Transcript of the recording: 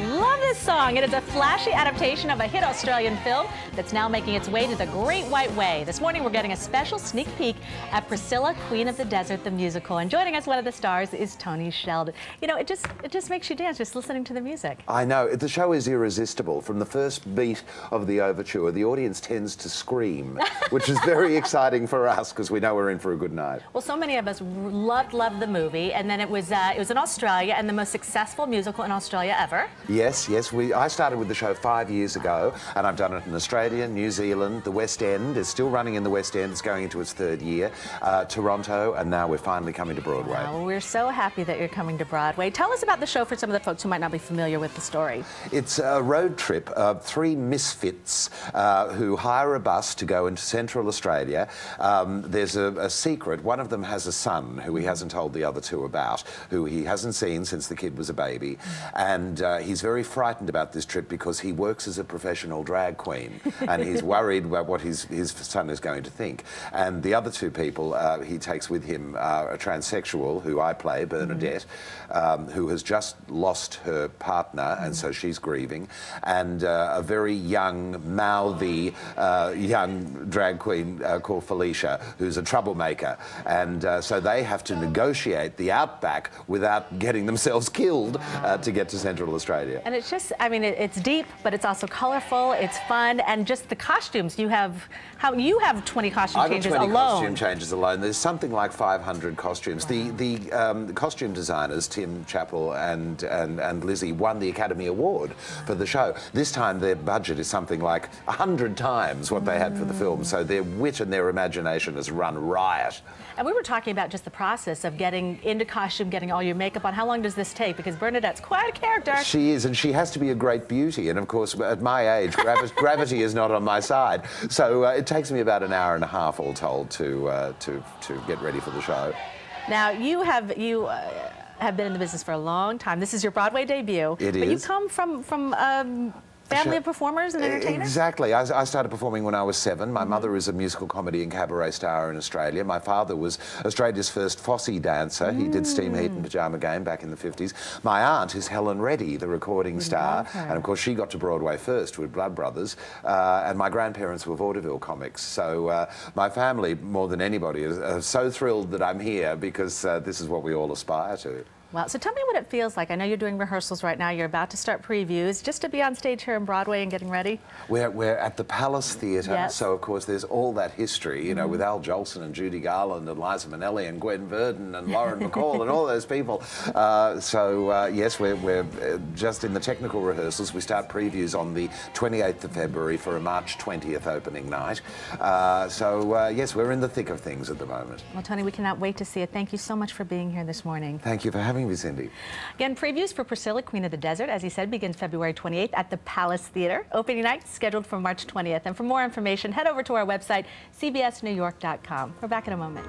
Love this song. It is a flashy adaptation of a hit Australian film that's now making its way to the Great White Way. This morning we're getting a special sneak peek at Priscilla, Queen of the Desert, the musical. And joining us, one of the stars, is Tony Sheldon. You know, it just makes you dance just listening to the music. I know. The show is irresistible. From the first beat of the overture, the audience tends to scream, which is very exciting for us because we know we're in for a good night. Well, so many of us loved the movie, and then it was in Australia, and the most successful musical in Australia ever. Yes. I started with the show 5 years ago, and I've done it in Australia, New Zealand, the West End. It's still running in the West End. It's going into its third year. Toronto, and now we're finally coming to Broadway. Well, we're so happy that you're coming to Broadway. Tell us about the show for some of the folks who might not be familiar with the story. It's a road trip of three misfits who hire a bus to go into Central Australia. There's a secret. One of them has a son who he hasn't told the other two about, who he hasn't seen since the kid was a baby. And he's very frightened about this trip because he works as a professional drag queen and he's worried about what his son is going to think. And the other two people he takes with him a transsexual, who I play, Bernadette, who has just lost her partner, and so she's grieving, and a very young, mouthy, young drag queen called Felicia, who's a troublemaker. And so they have to negotiate the outback without getting themselves killed to get to Central Australia. And it's just, I mean, it's deep, but it's also colorful, it's fun, and just the costumes. You have 20 costume changes alone. 20 costume changes alone. There's something like 500 costumes. Wow. The costume designers, Tim Chappell and Lizzie, won the Academy Award for the show. This time their budget is something like 100 times what they had for the film, so their wit and their imagination has run riot. And we were talking about just the process of getting into costume, getting all your makeup on. How long does this take? Because Bernadette's quite a character. She is, and she has to be a great beauty. And of course, at my age, gravity is not on my side. So it takes me about an hour and a half, all told, to get ready for the show. Now, you have been in the business for a long time. This is your Broadway debut. It is. But you come from family of performers and entertainers? Exactly. I started performing when I was 7. My mother is a musical comedy and cabaret star in Australia. My father was Australia's first Fosse dancer. He did Steam Heat and Pyjama Game back in the 50s. My aunt is Helen Reddy, the recording star. And of course, she got to Broadway first with Blood Brothers. And my grandparents were vaudeville comics. So my family, more than anybody, is so thrilled that I'm here because this is what we all aspire to. Well, so tell me what it feels like. I know you're doing rehearsals right now. You're about to start previews. Just to be on stage here in Broadway and getting ready? We're at the Palace Theatre, yes. So of course there's all that history, you know, with Al Jolson and Judy Garland and Liza Minnelli and Gwen Verdon and Lauren Bacall and all those people. Yes, we're just in the technical rehearsals. We start previews on the 28th of February for a March 20th opening night. Yes, we're in the thick of things at the moment. Well, Tony, we cannot wait to see it. Thank you so much for being here this morning. Thank you for having me, Cindy. Again, previews for Priscilla, Queen of the Desert, as he said, begins February 28th at the Palace Theatre. Opening night scheduled for March 20th. And for more information, head over to our website, cbsnewyork.com. We're back in a moment.